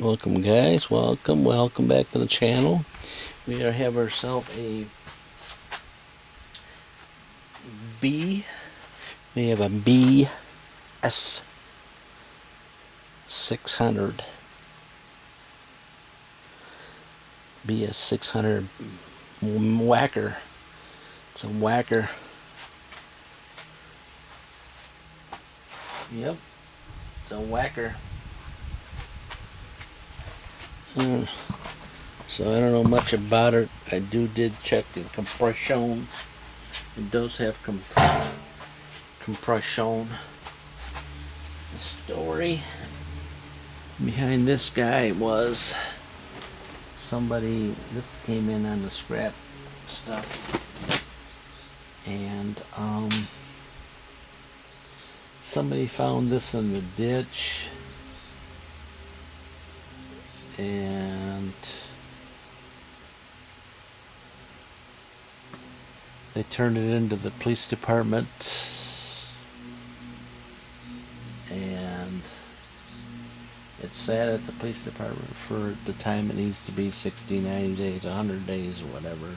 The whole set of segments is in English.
Welcome guys, welcome back to the channel. We have ourselves a B. We have a BS 600. BS 600 Wacker. It's a Wacker. Yep, it's a Wacker. So I don't know much about it. I did check the compression. It does have compression. The story behind this guy was this came in on the scrap stuff, and somebody found this in the ditch, and they turned it into the police department, and it sat at the police department for the time it needs to be, 60, 90 days, 100 days, or whatever.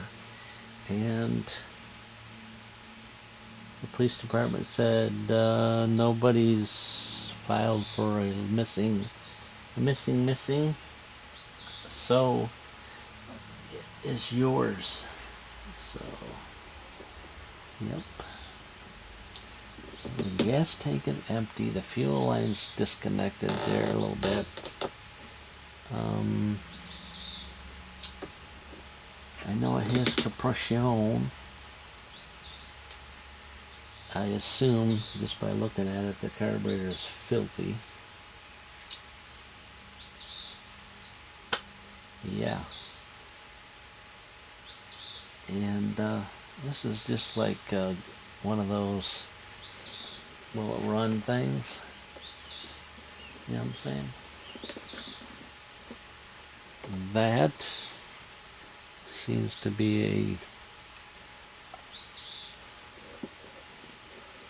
And the police department said nobody's filed for a missing, so it is yours. So, yep. So the gas tank is empty. The fuel line's disconnected there a little bit. I know it has compression. I assume, just by looking at it, the carburetor is filthy. Yeah. And this is just like one of those will it run things. You know what I'm saying? That seems to be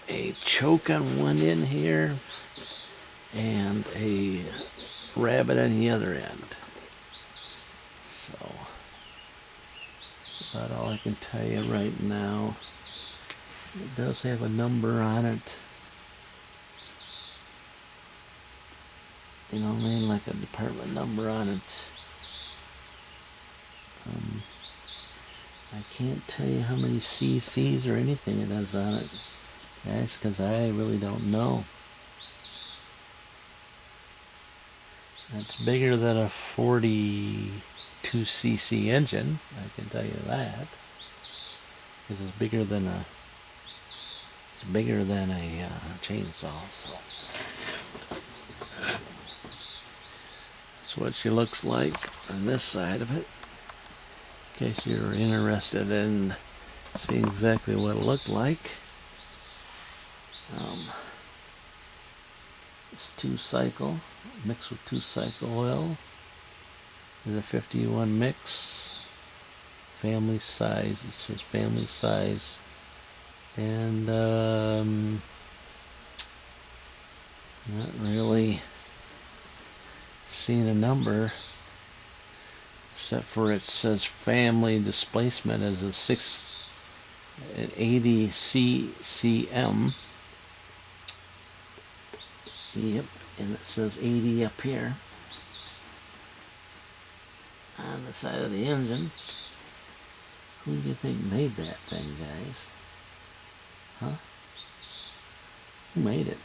a choke on one end here and a rabbit on the other end. So that's about all I can tell you right now. It does have a number on it. You know what I mean? Like a department number on it. I can't tell you how many cc's or anything it has on it, guys, because I really don't know. It's bigger than a 42cc engine, I can tell you that. Because it's bigger than a chainsaw. So that's what she looks like on this side of it. In case you're interested in seeing exactly what it looked like. It's 2-cycle, mixed with 2-cycle oil. There's a 51 mix. Family size, it says family size. And not really seeing a number, except for it says family displacement as a 80 ccm. Yep, and it says 80 up here on the side of the engine. Who do you think made that thing, guys? Huh? Who made it?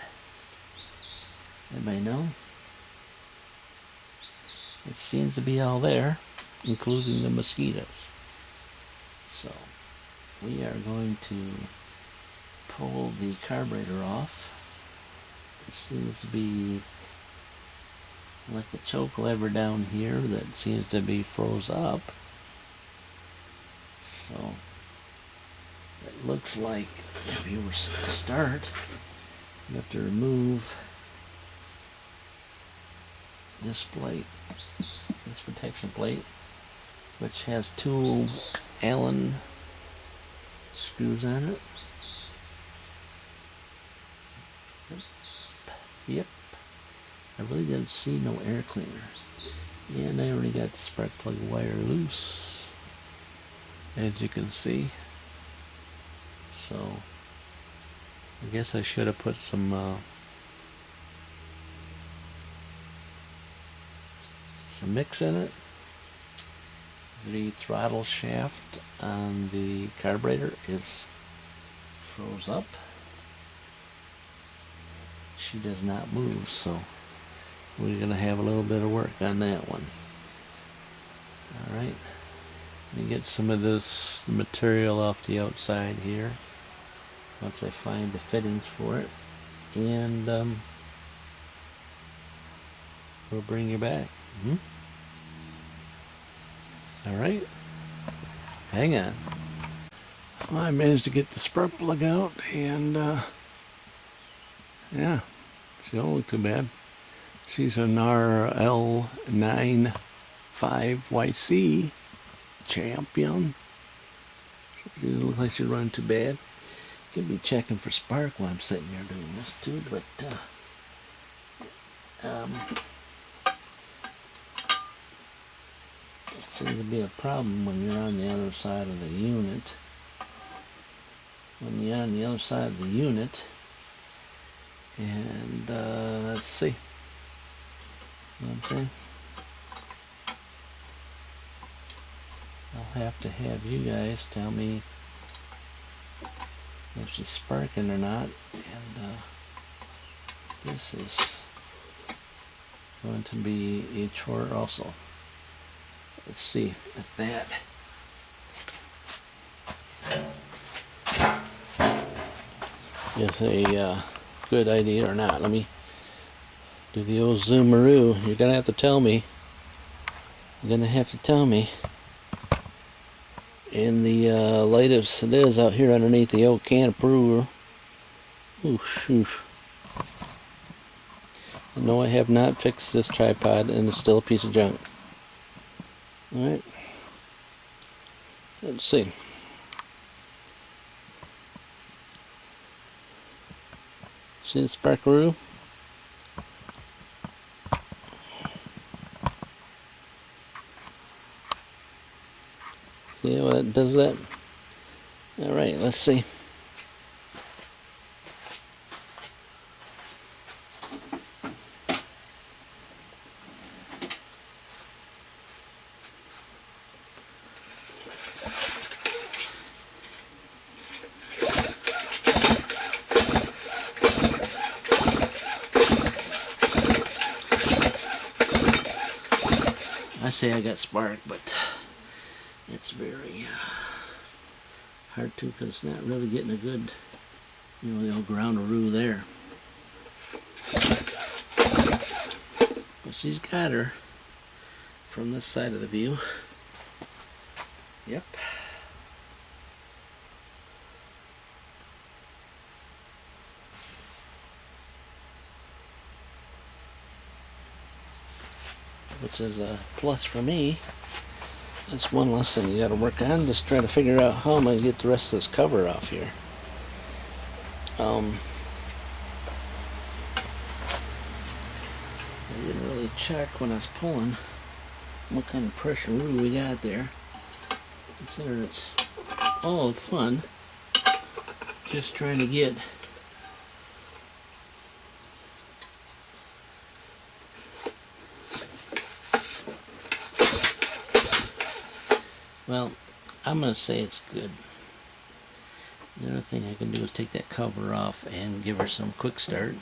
Anybody know? It seems to be all there, including the mosquitoes. So we are going to pull the carburetor off. It seems to be like a choke lever down here that seems to be froze up. So it looks like if you were to start, you have to remove this plate, this protection plate, which has 2 Allen screws on it. Yep. I really didn't see no air cleaner. And I already got the spark plug wire loose, as you can see. So I guess I should have put some mix in it. The throttle shaft on the carburetor is froze up. She does not move, so we're going to have a little bit of work on that one. Alright, let me get some of this material off the outside here once I find the fittings for it, and we'll bring you back. Alright, hang on. Well, I managed to get the spark plug out, and yeah, she don't look too bad. She's an RL95YC champion. She doesn't look like she's running too bad. Could be checking for spark while I'm sitting here doing this too, but it seems to be a problem when you're on the other side of the unit. When you're on the other side of the unit, and let's see. You know what I'm saying? I'll have to have you guys tell me if she's sparking or not, and this is going to be a chore also. Let's see if that is a good idea or not. Let me do the old zoomaroo. You're gonna have to tell me. You're gonna have to tell me. In the light as it is out here underneath the old can of brewer. Oosh, oosh. No, I have not fixed this tripod, and it's still a piece of junk. Alright. Let's see. See the sparkaroo? See how it does that? Alright, let's see. I say I got spark, but it's very hard to, because it's not really getting a good, you know, the old ground-a-roo there. But she's got her from this side of the view. Yep. Which is a plus for me. That's one less thing you gotta work on. Just trying to figure out how I'm gonna get the rest of this cover off here. I didn't really check when I was pulling what kind of pressure we got there. Consider it's all fun. Just trying to get well, I'm going to say it's good. The other thing I can do is take that cover off and give her some quick start.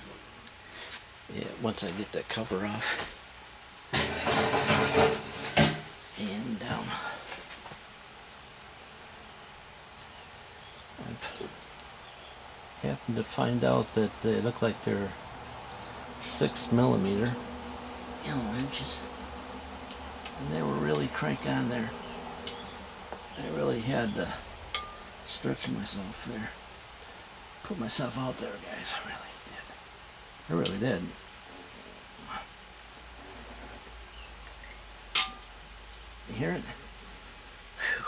Yeah, once I get that cover off. And I've happened to find out that they look like they're 6mm Allen wrenches. And they were really crank on there. I really had to stretch myself there. Put myself out there, guys. I really did. I really did. You hear it? Whew.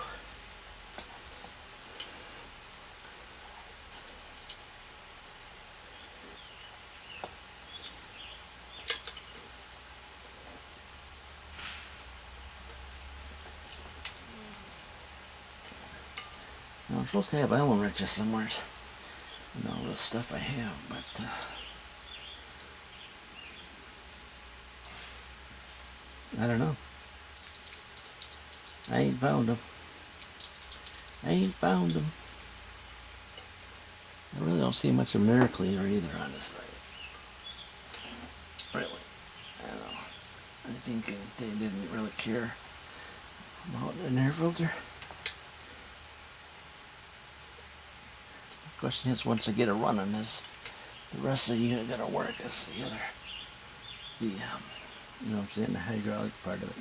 I'm supposed to have Allen wrenches somewhere and all this stuff I have, but I don't know. I ain't found them. I ain't found them. I really don't see much of miracle either on this thing. Really. I don't know. I think they didn't really care about an air filter. The question is, once I get it running, is the rest of the unit gonna work? Is the other, you know what I'm saying, the hydraulic part of it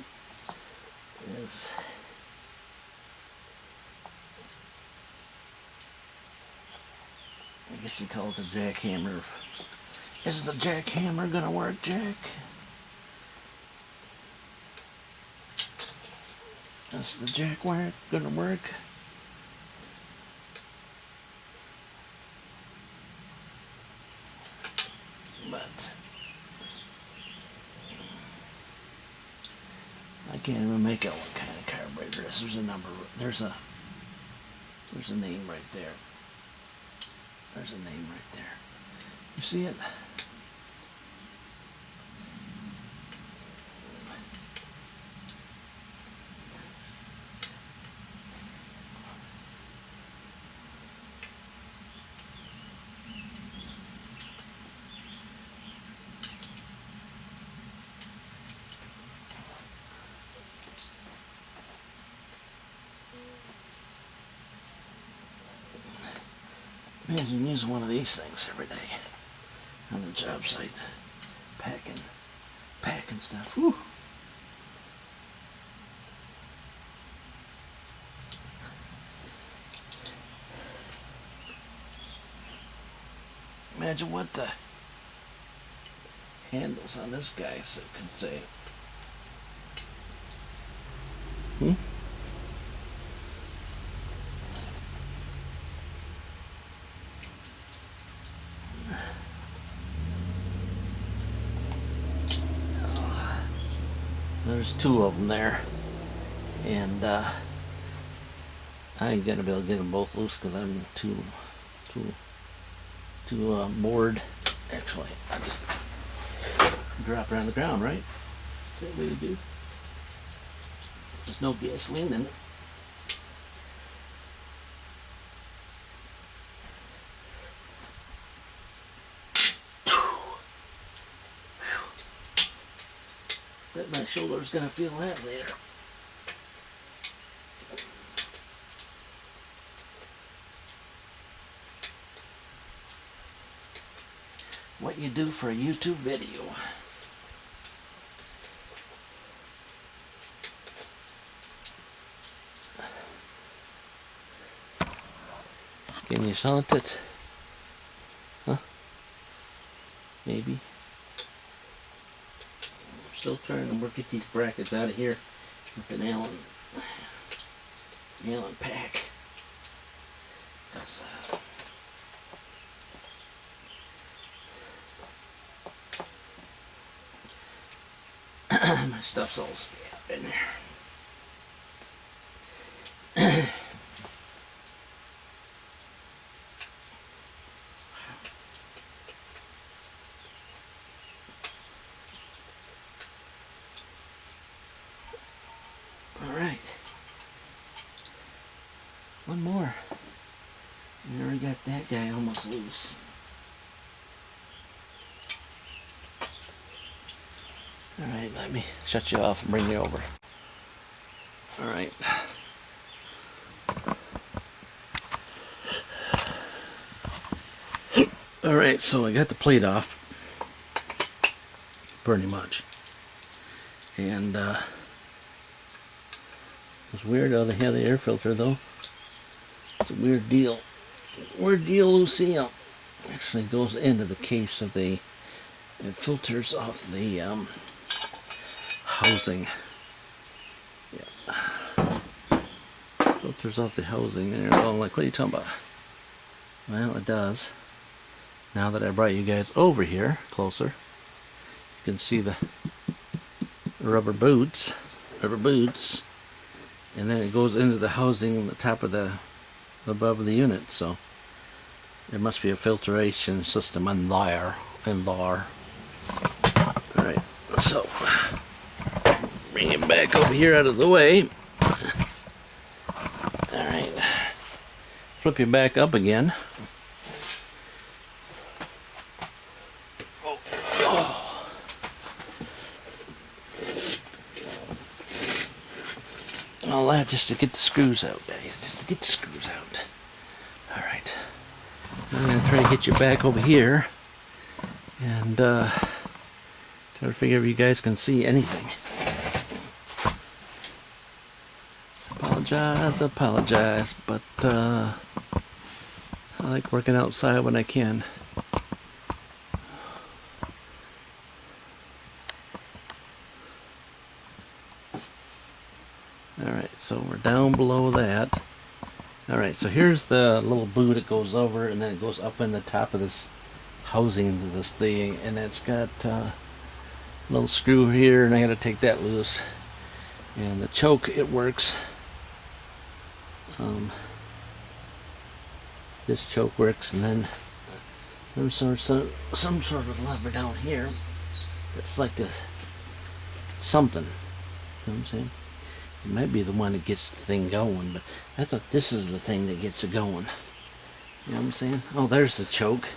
is. I guess you call it the jackhammer. Is the jackhammer gonna work, Jack? Is the jack wire gonna work? But I can't even make out what kind of carburetor it is. There's a number. There's a name right there. There's a name right there. You see it? Imagine using one of these things every day on the job site, packing stuff. Whew. Imagine what the handles on this guy can say. There's two of them there, and I ain't gonna be able to get them both loose because I'm too bored. Actually, I just drop it on the ground, right? That's what you do. There's no gasoline in it. Bet my shoulder's gonna feel that later. What you do for a YouTube video. Can you sound it? Huh? Maybe. I'm still trying to work these brackets out of here with an Allen pack. My stuff's all scabbed in there. All right. One more. I already got that guy almost loose. Alright, let me shut you off and bring you over. Alright. Alright, so I got the plate off. Pretty much. And it's weird how they have the air filter though. It's a weird deal. Weird deal, Lucille. Actually goes into the case of the, it filters off the housing. Yeah. Filters off the housing. And you're going like, what are you talking about? Well, it does. Now that I brought you guys over here closer, you can see the rubber boots, and then it goes into the housing on the top of the above the unit, so there must be a filtration system in there. Alright, so bring it back over here out of the way. Alright, flip you back up again. All that just to get the screws out, guys. Just to get the screws out. Alright. I'm going to try to get you back over here. And try to figure if you guys can see anything. Apologize. But I like working outside when I can. Alright, so we're down below that. Alright, so here's the little boot that goes over, and then it goes up in the top of this housing of this thing, and it's got a little screw here, and I gotta take that loose. And the choke, it works. This choke works, and then there's some sort of lever down here that's like the something. You know what I'm saying? It might be the one that gets the thing going, but I thought this is the thing that gets it going. You know what I'm saying? Oh, there's the choke.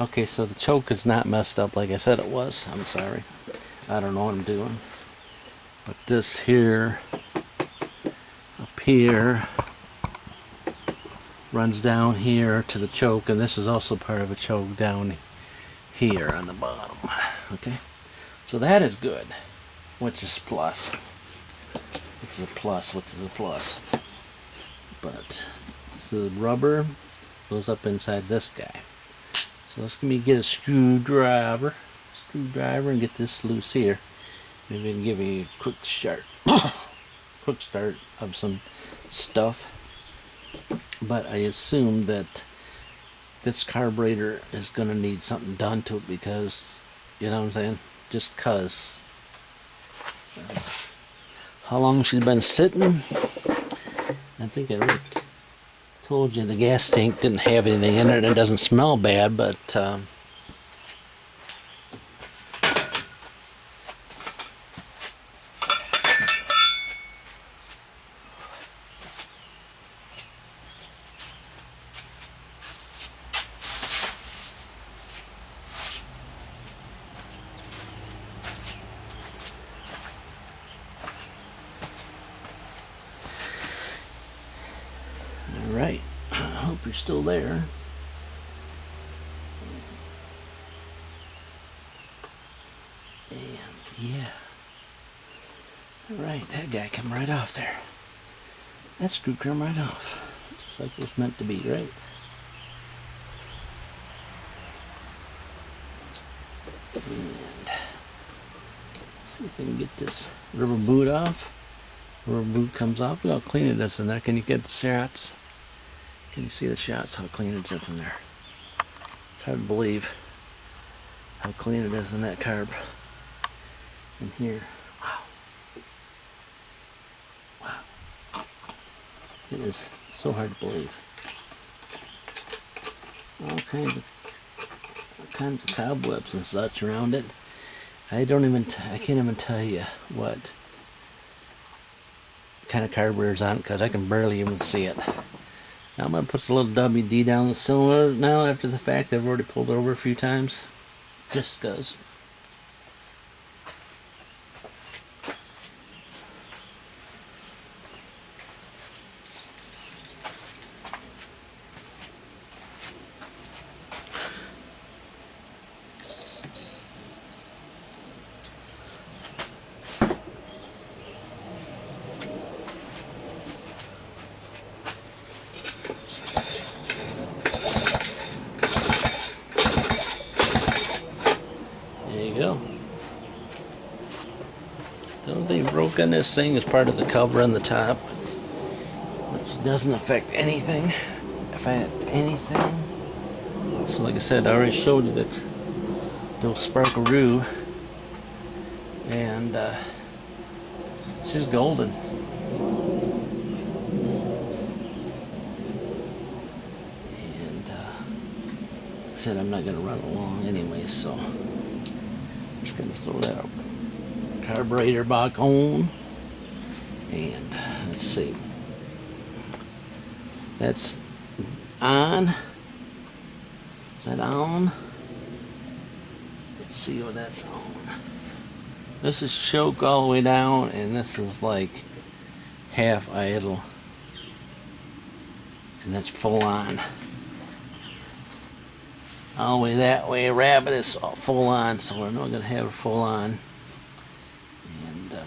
Okay, so the choke is not messed up like I said it was. I'm sorry. I don't know what I'm doing. But this here, up here, runs down here to the choke, and this is also part of a choke down here on the bottom. Okay? So that is good, which is plus. Which is a plus, but the rubber goes up inside this guy. So let's get a screwdriver and get this loose here. Maybe we can give you a quick start of some stuff. But I assume that this carburetor is going to need something done to it because, you know what I'm saying? Just cause. How long she's been sitting? I think I already told you the gas tank didn't have anything in it and it doesn't smell bad, but alright, I hope you're still there. And yeah. Alright, that guy come right off there. That screw come right off. Just like it was meant to be, right? And see if we can get this rubber boot off. Rubber boot comes off. Look how clean it is in there. Can you get the shots? Can you see the shots? How clean it is in there? It's hard to believe how clean it is in that carb. In here. Wow. Wow. It is so hard to believe. All kinds of cobwebs and such around it. I can't even tell you what kind of carburetor's on it because I can barely even see it. Now I'm going to put a little WD down the cylinder now after the fact. I've already pulled it over a few times. Just because. The only thing broke on this thing is part of the cover on the top, which doesn't affect anything. So like I said, I already showed you that those sparkaroo, and she's golden. said, I'm not going to run along anyway, so I'm just going to throw that carburetor back on. And let's see. That's on. Is that on? Let's see what that's on. This is choke all the way down, and this is like half idle. And that's full on. All the way that way, rabbit is full on, so we're not going to have it full on. And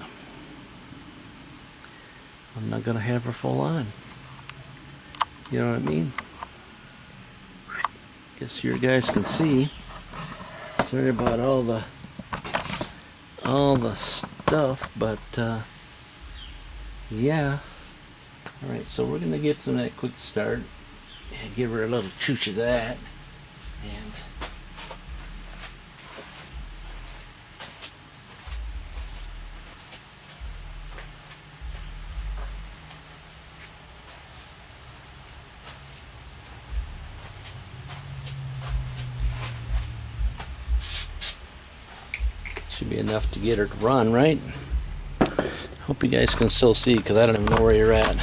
I'm not going to have her full on. You know what I mean? Guess you guys can see. Sorry about all the stuff, but yeah. Alright, so we're going to get some of that quick start and give her a little chooch of that. And should be enough to get her to run, right? Hope you guys can still see, because I don't even know where you're at.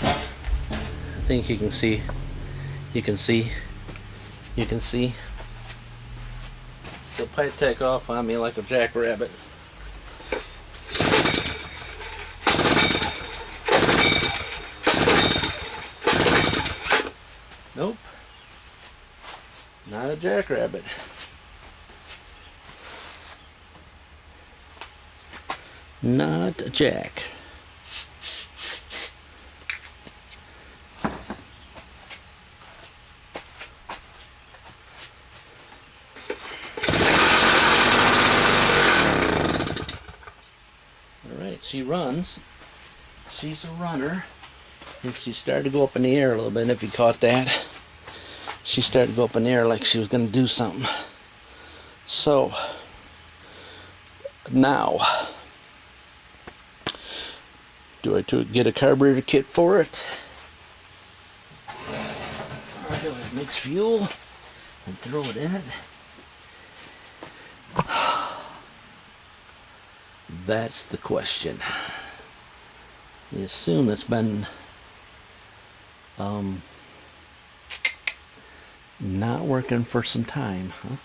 I think you can see. You can see. You can see. So pipe take off on me like a jackrabbit. Nope. Not a jackrabbit. Not a jack. Alright, she runs. She's a runner. And she started to go up in the air a little bit, and if you caught that. She started to go up in the air like she was going to do something. So, now, do I get a carburetor kit for it? Or do I mix fuel and throw it in it? That's the question. You assume it's been not working for some time, huh?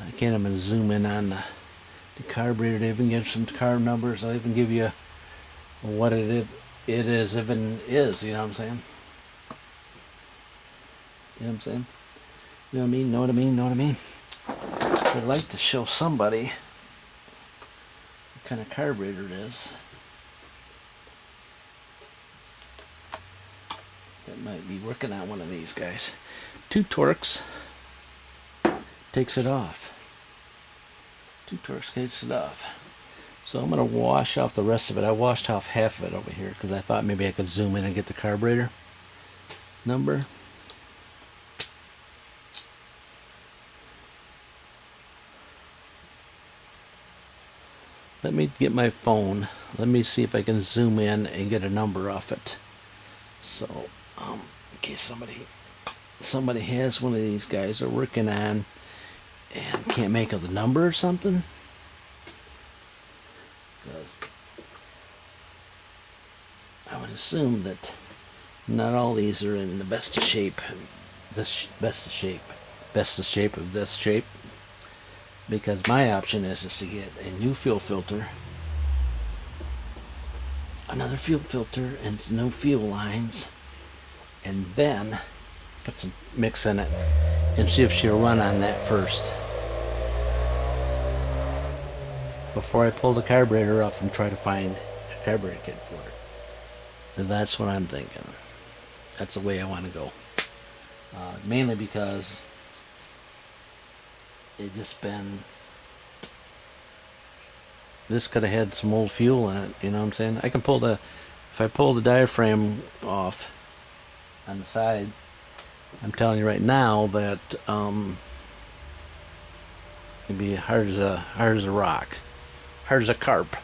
I can't even zoom in on the carburetor to even give some carb numbers. I'll even give you what it is, even is, you know what I'm saying? You know what I'm saying? You know what I mean? Know what I mean? Know what I mean? I'd like to show somebody what kind of carburetor it is. That might be working on one of these guys. 2 torques takes it off. 2 torques takes it off. So I'm going to wash off the rest of it. I washed off half of it over here because I thought maybe I could zoom in and get the carburetor number. Let me get my phone. Let me see if I can zoom in and get a number off it. So, in case somebody has one of these guys they're working on and can't make out the number or something. Because I would assume that not all these are in the best of shape. Best of shape of this shape. Because my option is to get a new fuel filter, another fuel filter, and some new fuel lines, and then put some mix in it and see if she'll run on that first before I pull the carburetor off and try to find a carburetor kit for it. And that's what I'm thinking. That's the way I want to go. Mainly because it just been, this could have had some old fuel in it, you know what I'm saying? I can pull if I pull the diaphragm off on the side, I'm telling you right now that it'd be hard as a rock, hard as a carp.